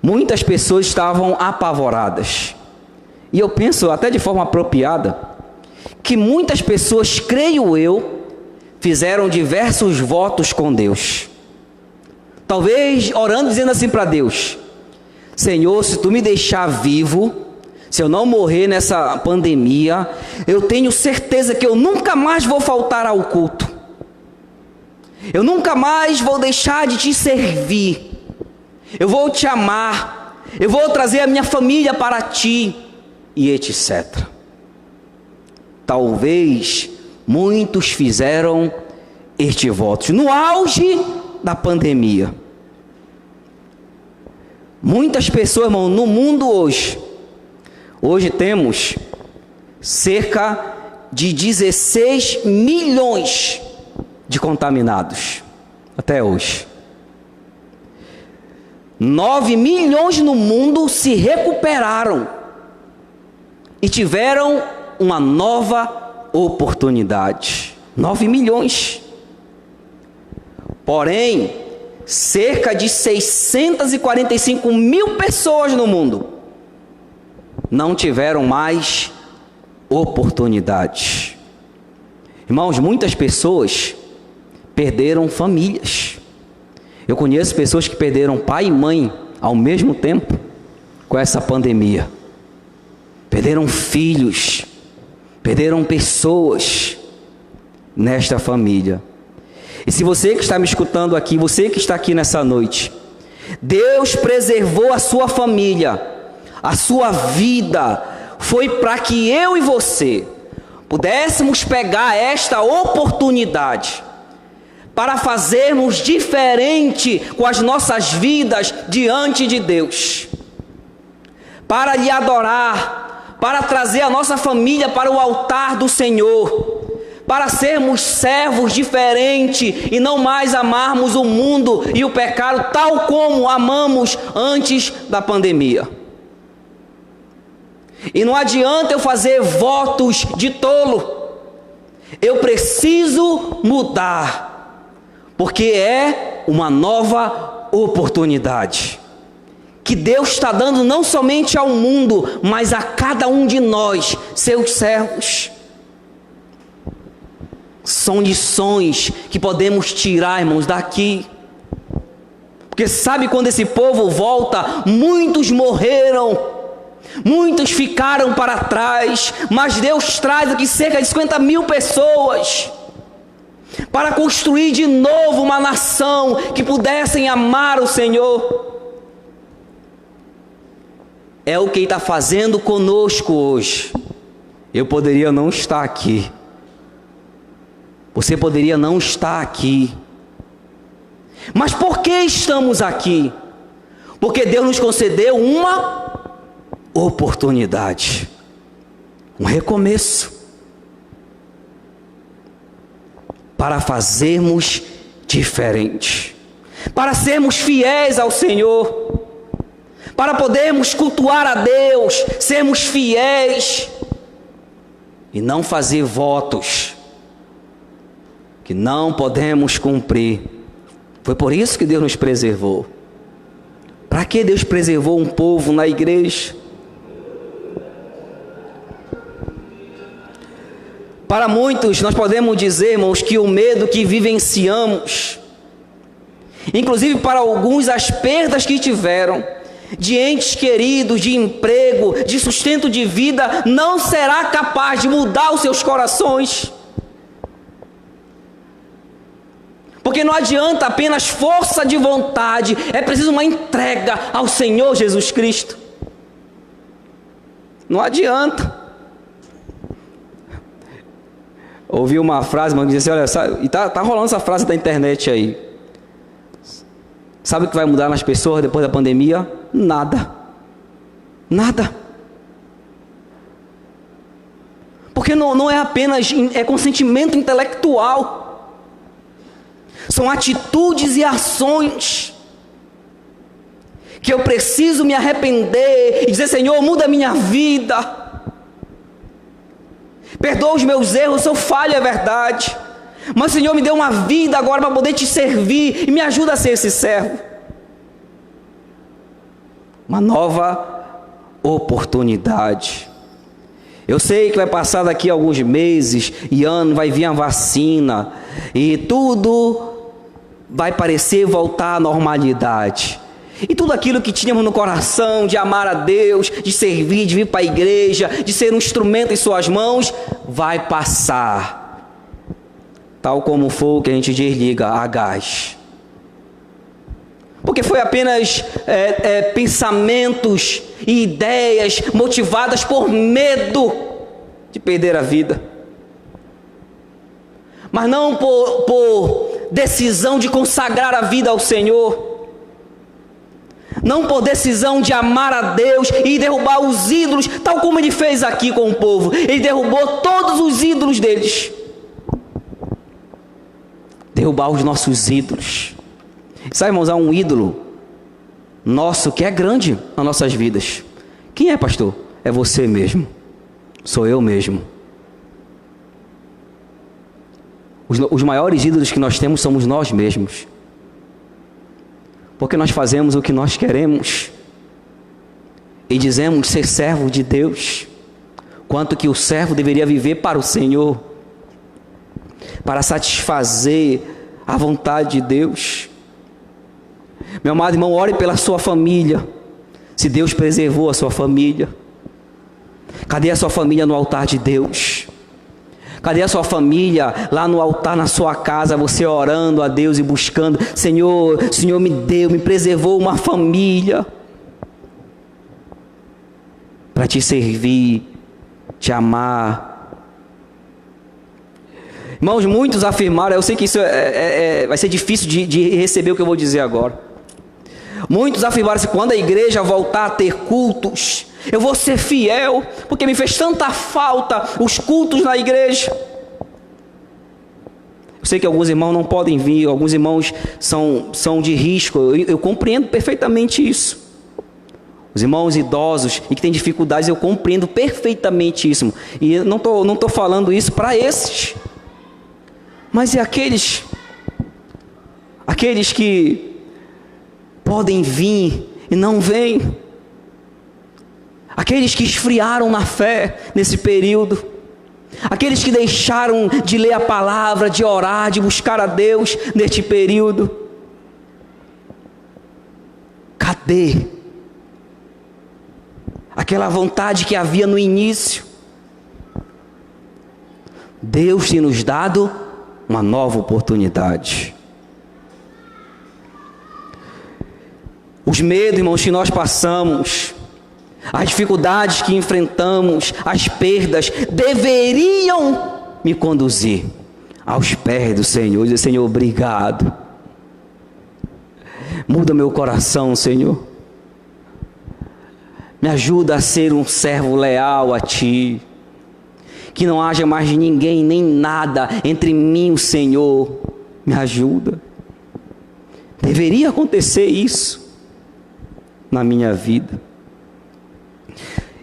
muitas pessoas estavam apavoradas. E eu penso, até de forma apropriada, que muitas pessoas, creio eu, fizeram diversos votos com Deus. Talvez orando, dizendo assim para Deus: Senhor, se tu me deixar vivo, se eu não morrer nessa pandemia, eu tenho certeza que eu nunca mais vou faltar ao culto. Eu nunca mais vou deixar de te servir. Eu vou te amar. Eu vou trazer a minha família para ti. E etc. Talvez muitos fizeram este voto no auge da pandemia. Muitas pessoas, irmão, no mundo hoje temos cerca de 16 milhões de contaminados, até hoje. 9 milhões no mundo se recuperaram e tiveram uma nova oportunidade. 9 milhões. Porém, cerca de 645 mil pessoas no mundo não tiveram mais oportunidades. Irmãos, muitas pessoas perderam famílias. Eu conheço pessoas que perderam pai e mãe ao mesmo tempo com essa pandemia. Perderam filhos, perderam pessoas nesta família. E se você que está me escutando aqui, você que está aqui nessa noite, Deus preservou a sua família, a sua vida, foi para que eu e você pudéssemos pegar esta oportunidade para fazermos diferente com as nossas vidas diante de Deus, para lhe adorar, para trazer a nossa família para o altar do Senhor, para sermos servos diferentes e não mais amarmos o mundo e o pecado tal como amamos antes da pandemia. E não adianta eu fazer votos de tolo, eu preciso mudar, porque é uma nova oportunidade que Deus está dando não somente ao mundo, mas a cada um de nós, seus servos. São lições que podemos tirar, irmãos, daqui. Porque sabe, quando esse povo volta, muitos morreram, muitos ficaram para trás, mas Deus traz aqui cerca de 50 mil pessoas para construir de novo uma nação que pudessem amar o Senhor. É o que Ele está fazendo conosco hoje. Eu poderia não estar aqui, você poderia não estar aqui, mas por que estamos aqui? Porque Deus nos concedeu uma oportunidade, um recomeço, para fazermos diferente, para sermos fiéis ao Senhor, para podermos cultuar a Deus, sermos fiéis e não fazer votos que não podemos cumprir. Foi por isso que Deus nos preservou. Para que Deus preservou um povo na igreja? Para muitos, nós podemos dizer, irmãos, que o medo que vivenciamos, inclusive para alguns, as perdas que tiveram, de entes queridos, de emprego, de sustento de vida, não será capaz de mudar os seus corações. Porque não adianta apenas força de vontade, é preciso uma entrega ao Senhor Jesus Cristo. Não adianta. Ouvi uma frase, mano, que dizia assim, olha, e tá rolando essa frase da internet aí. Sabe o que vai mudar nas pessoas depois da pandemia? Nada. Nada. Porque não é apenas, é consentimento intelectual. São atitudes e ações que eu preciso me arrepender e dizer, Senhor, muda a minha vida, perdoa os meus erros, eu falho, é verdade, mas Senhor, me dê uma vida agora para poder te servir e me ajuda a ser esse servo. Uma nova oportunidade. Eu sei que vai passar daqui a alguns meses e anos, vai vir a vacina e tudo vai parecer voltar à normalidade. E tudo aquilo que tínhamos no coração de amar a Deus, de servir, de vir para a igreja, de ser um instrumento em suas mãos, vai passar. Tal como foi o que a gente desliga a gás. Porque foi apenas pensamentos e ideias motivadas por medo de perder a vida. Mas não por decisão de consagrar a vida ao Senhor, não por decisão de amar a Deus e derrubar os ídolos, tal como Ele fez aqui com o povo. Ele derrubou todos os ídolos deles, derrubar os nossos ídolos. Sabe, irmãos, há um ídolo nosso que é grande nas nossas vidas. Quem é, pastor? É você mesmo, sou eu mesmo. Os maiores ídolos que nós temos somos nós mesmos. Porque nós fazemos o que nós queremos e dizemos ser servo de Deus, quanto que o servo deveria viver para o Senhor, para satisfazer a vontade de Deus. Meu amado irmão, ore pela sua família. Se Deus preservou a sua família, cadê a sua família no altar de Deus? Cadê a sua família lá no altar, na sua casa, você orando a Deus e buscando, Senhor, o Senhor me deu, me preservou uma família para te servir, te amar. Irmãos, muitos afirmaram, eu sei que isso vai ser difícil de receber o que eu vou dizer agora. Muitos afirmaram assim, quando a igreja voltar a ter cultos, eu vou ser fiel, porque me fez tanta falta os cultos na igreja. Eu sei que alguns irmãos não podem vir, alguns irmãos são de risco, eu compreendo perfeitamente isso. Os irmãos idosos e que têm dificuldades, eu compreendo perfeitamente isso. E eu não estou falando isso para esses, mas e aqueles que podem vir e não vem. Aqueles que esfriaram na fé nesse período. Aqueles que deixaram de ler a palavra, de orar, de buscar a Deus neste período. Cadê aquela vontade que havia no início? Deus tem nos dado uma nova oportunidade. Os medos, irmãos, que nós passamos, as dificuldades que enfrentamos, as perdas, deveriam me conduzir aos pés do Senhor. E dizer: Senhor, obrigado. Muda meu coração, Senhor. Me ajuda a ser um servo leal a Ti. Que não haja mais ninguém nem nada entre mim e o Senhor. Me ajuda. Deveria acontecer isso na minha vida.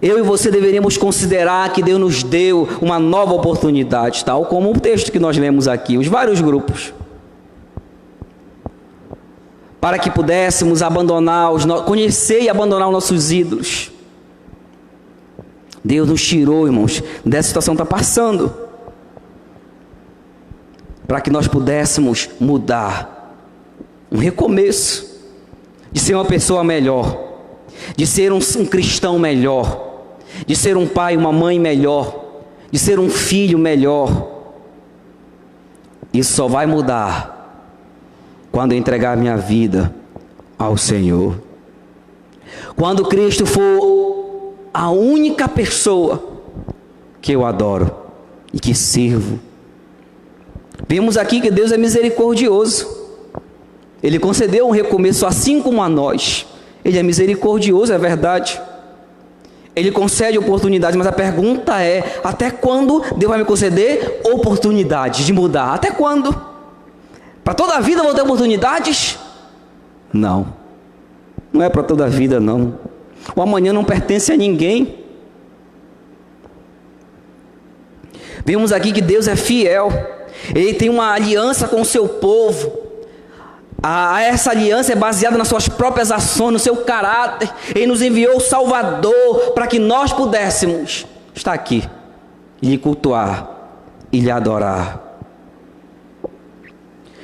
Eu e você deveríamos considerar que Deus nos deu uma nova oportunidade, tal como o texto que nós lemos aqui, os vários grupos, para que pudéssemos conhecer e abandonar os nossos ídolos. Deus nos tirou, irmãos, dessa situação que está passando, para que nós pudéssemos mudar, um recomeço, de ser uma pessoa melhor, de ser um cristão melhor, de ser um pai, uma mãe melhor, de ser um filho melhor. Isso só vai mudar quando eu entregar minha vida ao Senhor. Quando Cristo for a única pessoa que eu adoro e que sirvo. Vimos aqui que Deus é misericordioso. Ele concedeu um recomeço assim como a nós. Ele é misericordioso, é verdade. Ele concede oportunidades, mas a pergunta é: até quando Deus vai me conceder oportunidades de mudar? Até quando? Para toda a vida eu vou ter oportunidades? Não. Não é para toda a vida, não. O amanhã não pertence a ninguém. Vimos aqui que Deus é fiel. Ele tem uma aliança com o seu povo. Essa aliança é baseada nas suas próprias ações, no seu caráter. Ele nos enviou o Salvador para que nós pudéssemos estar aqui e lhe cultuar e lhe adorar.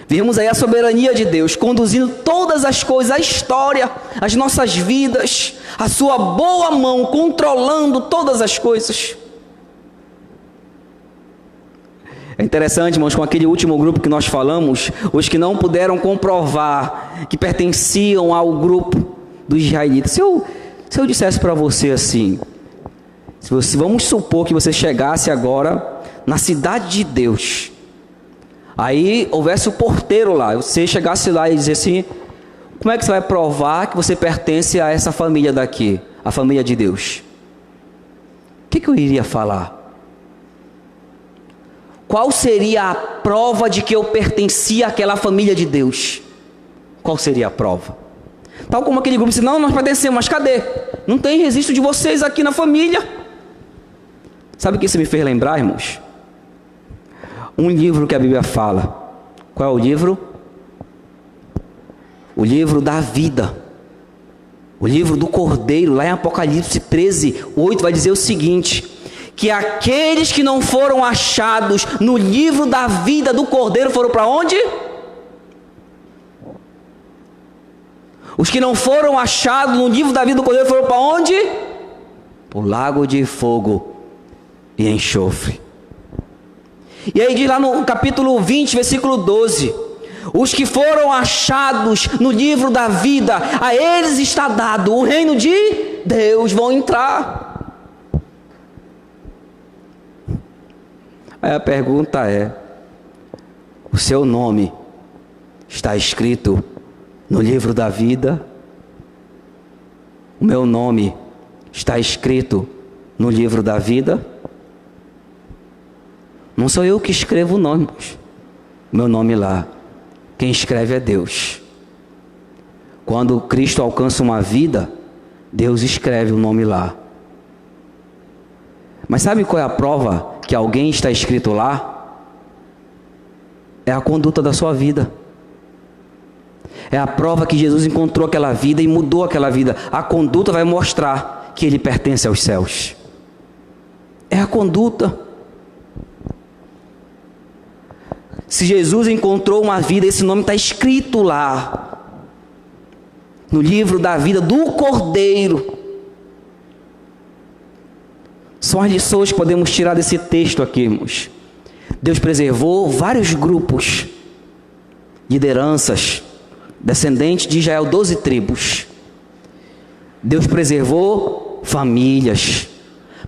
Vemos aí a soberania de Deus conduzindo todas as coisas, a história, as nossas vidas, a sua boa mão controlando todas as coisas. É interessante, irmãos, com aquele último grupo que nós falamos, os que não puderam comprovar que pertenciam ao grupo dos israelitas. Se eu dissesse para você assim, vamos supor que você chegasse agora na cidade de Deus, aí houvesse o porteiro lá, você chegasse lá e dissesse assim: como é que você vai provar que você pertence a essa família daqui, a família de Deus? O que eu iria falar? Qual seria a prova de que eu pertencia àquela família de Deus? Qual seria a prova? Tal como aquele grupo disse: não, nós pertencemos, mas cadê? Não tem registro de vocês aqui na família. Sabe o que isso me fez lembrar, irmãos? Um livro que a Bíblia fala. Qual é o livro? O livro da vida. O livro do Cordeiro, lá em Apocalipse 13:8, vai dizer o seguinte: que aqueles que não foram achados no livro da vida do Cordeiro foram para onde? Os que não foram achados no livro da vida do Cordeiro foram para onde? Para o lago de fogo e enxofre. E aí diz lá no capítulo 20, versículo 12: os que foram achados no livro da vida, a eles está dado o reino de Deus, vão entrar. Aí a pergunta é: o seu nome está escrito no livro da vida? O meu nome está escrito no livro da vida? Não sou eu que escrevo o nome, meu nome lá. Quem escreve é Deus. Quando Cristo alcança uma vida, Deus escreve o nome lá. Mas sabe qual é a prova que alguém está escrito lá? É a conduta da sua vida. É a prova que Jesus encontrou aquela vida e mudou aquela vida. A conduta vai mostrar que ele pertence aos céus. É a conduta. Se Jesus encontrou uma vida, esse nome está escrito lá, no livro da vida do Cordeiro. São as lições que podemos tirar desse texto aqui, irmãos. Deus preservou vários grupos, lideranças, descendentes de Israel, 12 tribos. Deus preservou famílias,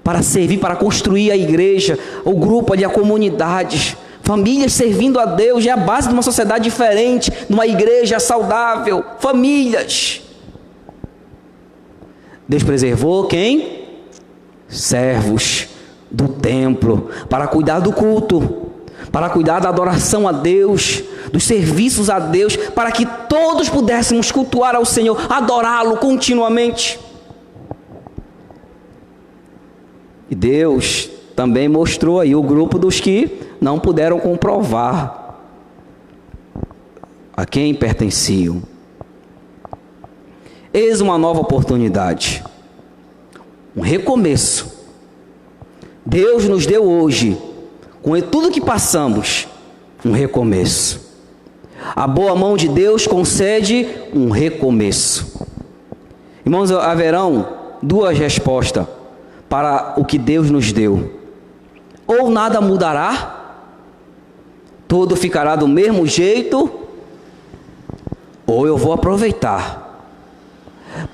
para servir, para construir a igreja, o grupo ali, a comunidade. Famílias servindo a Deus, é a base de uma sociedade diferente, de uma igreja saudável. Famílias. Deus preservou quem? Servos do templo, para cuidar do culto, para cuidar da adoração a Deus, dos serviços a Deus, para que todos pudéssemos cultuar ao Senhor, adorá-lo continuamente. E Deus também mostrou aí o grupo dos que não puderam comprovar a quem pertenciam. Eis uma nova oportunidade, um recomeço. Deus nos deu hoje, com tudo que passamos, um recomeço. A boa mão de Deus concede um recomeço. Irmãos, haverão duas respostas para o que Deus nos deu. Ou nada mudará, tudo ficará do mesmo jeito, ou eu vou aproveitar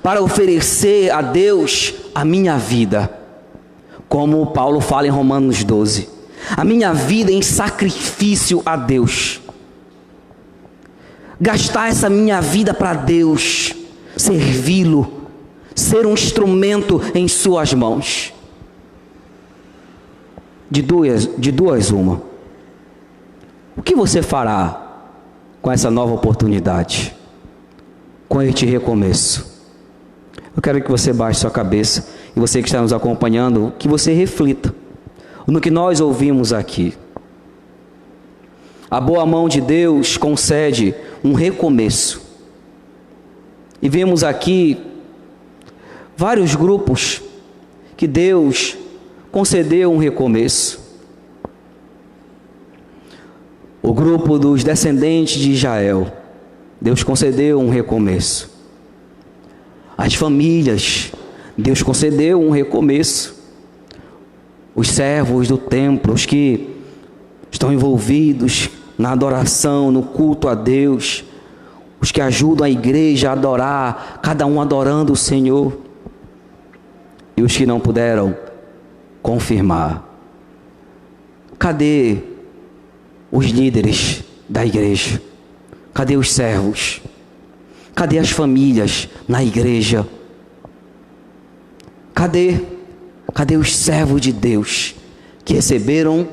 para oferecer a Deus a minha vida, como Paulo fala em Romanos 12, a minha vida em sacrifício a Deus, gastar essa minha vida para Deus, servi-lo, ser um instrumento em suas mãos. De duas uma. O que você fará com essa nova oportunidade? Com este recomeço? Eu quero que você baixe sua cabeça, e você que está nos acompanhando, que você reflita no que nós ouvimos aqui. A boa mão de Deus concede um recomeço. E vemos aqui vários grupos que Deus concedeu um recomeço. O grupo dos descendentes de Israel, Deus concedeu um recomeço. As famílias, Deus concedeu um recomeço. Os servos do templo, os que estão envolvidos na adoração, no culto a Deus, os que ajudam a igreja a adorar, cada um adorando o Senhor, e os que não puderam confirmar. Cadê os líderes da igreja? Cadê os servos? Cadê as famílias na igreja? Cadê os servos de Deus que receberam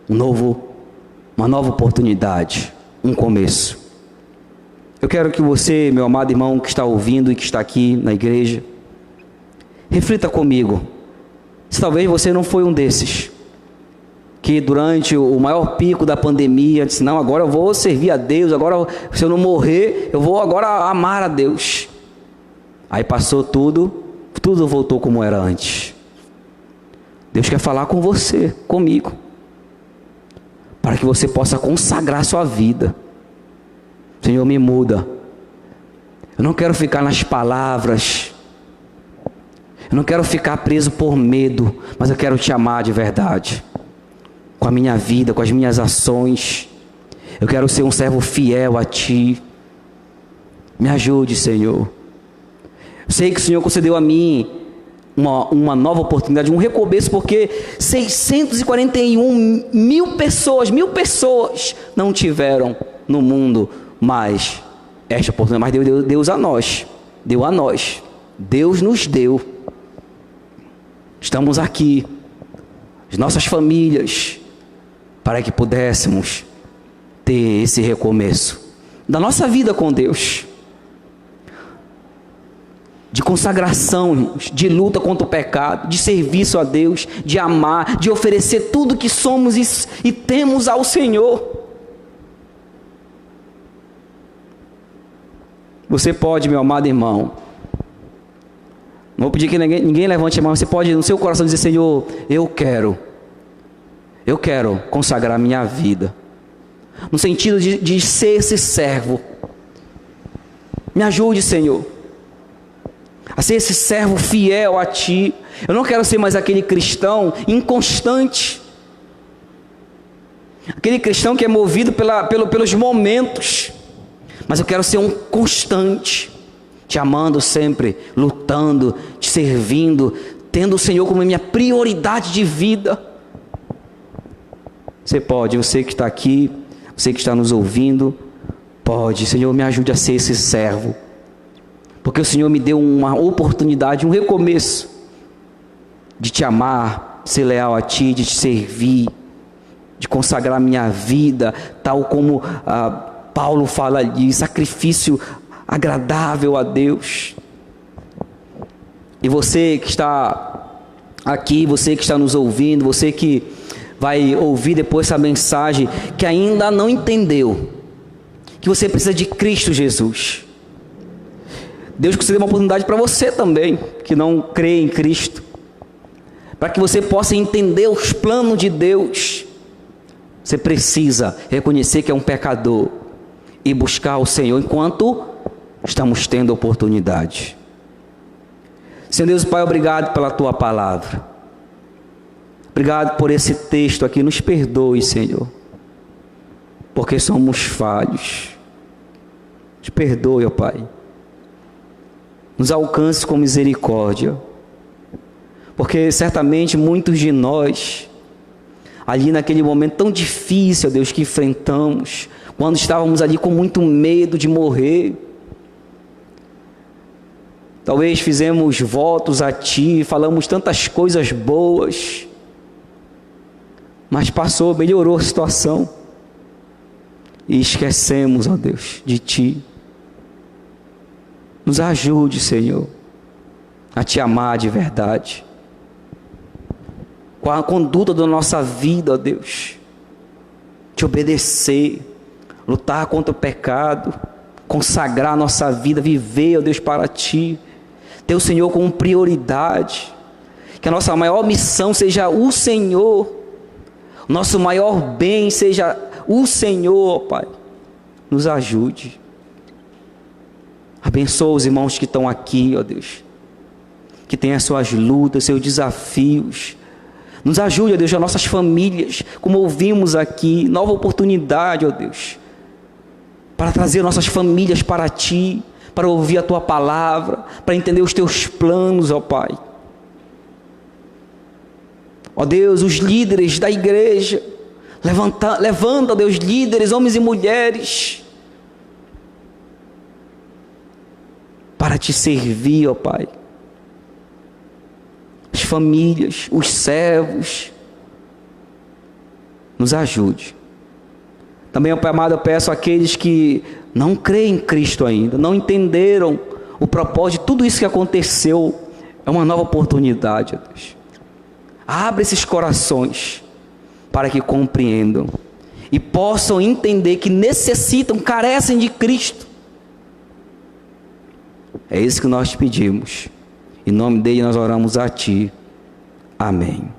uma nova oportunidade, um começo? Eu quero que você, meu amado irmão que está ouvindo e que está aqui na igreja, reflita comigo. Se talvez você não foi um desses que durante o maior pico da pandemia disse: não, agora eu vou servir a Deus, agora se eu não morrer, eu vou agora amar a Deus. Aí passou tudo voltou como era antes. Deus quer falar com você, comigo, para que você possa consagrar sua vida. Senhor, me muda. Eu não quero ficar nas palavras, eu não quero ficar preso por medo, mas eu quero te amar de verdade, com a minha vida, com as minhas ações. Eu quero ser um servo fiel a Ti. Me ajude, Senhor. Eu sei que o Senhor concedeu a mim uma nova oportunidade, um recomeço, porque 641 mil pessoas não tiveram no mundo mais esta oportunidade, mas Deus a nós, Deus nos deu. Estamos aqui, as nossas famílias, para que pudéssemos ter esse recomeço da nossa vida com Deus, de consagração, de luta contra o pecado, de serviço a Deus, de amar, de oferecer tudo que somos e temos ao Senhor. Você pode, meu amado irmão, não vou pedir que ninguém levante a mão, você pode no seu coração dizer: Senhor, eu quero consagrar minha vida, no sentido de ser esse servo. Me ajude, Senhor, a ser esse servo fiel a Ti. Eu não quero ser mais aquele cristão inconstante, aquele cristão que é movido pelos momentos, mas eu quero ser um constante, Te amando sempre, lutando, Te servindo, tendo o Senhor como minha prioridade de vida. Você pode, você que está aqui, você que está nos ouvindo, pode. Senhor, me ajude a ser esse servo, porque o Senhor me deu uma oportunidade, um recomeço, de Te amar, de ser leal a Ti, de Te servir, de consagrar minha vida, tal como Paulo fala ali, sacrifício agradável a Deus. E você que está aqui, você que está nos ouvindo, você que vai ouvir depois essa mensagem, que ainda não entendeu que você precisa de Cristo Jesus, Deus concedeu uma oportunidade para você também, que não crê em Cristo, para que você possa entender os planos de Deus. Você precisa reconhecer que é um pecador e buscar o Senhor enquanto estamos tendo oportunidade. Senhor Deus Pai, obrigado pela Tua palavra, obrigado por esse texto aqui. Nos perdoe, Senhor, porque somos falhos. Te perdoe, ó Pai, nos alcance com misericórdia, porque certamente muitos de nós, ali naquele momento tão difícil, ó Deus, que enfrentamos, quando estávamos ali com muito medo de morrer, talvez fizemos votos a Ti, falamos tantas coisas boas, mas passou, melhorou a situação, e esquecemos, ó Deus, de Ti. Nos ajude, Senhor, a Te amar de verdade, com a conduta da nossa vida, ó Deus, Te obedecer, lutar contra o pecado, consagrar a nossa vida, viver, ó Deus, para Ti, ter o Senhor como prioridade, que a nossa maior missão seja o Senhor, nosso maior bem seja o Senhor, ó Pai. Nos ajude, abençoa os irmãos que estão aqui, ó Deus, que têm as suas lutas, seus desafios. Nos ajude, ó Deus, as nossas famílias, como ouvimos aqui, nova oportunidade, ó Deus, para trazer nossas famílias para Ti, para ouvir a Tua palavra, para entender os Teus planos, ó Pai. Ó Deus, os líderes da igreja, levanta, ó Deus, líderes, homens e mulheres, para Te servir, ó Pai. As famílias, os servos, nos ajude. Também, ó Pai amado, eu peço àqueles que não creem em Cristo ainda, não entenderam o propósito de tudo isso que aconteceu, é uma nova oportunidade, ó Deus. Abre esses corações para que compreendam e possam entender que necessitam, carecem de Cristo. É isso que nós te pedimos. Em nome dele nós oramos a Ti. Amém.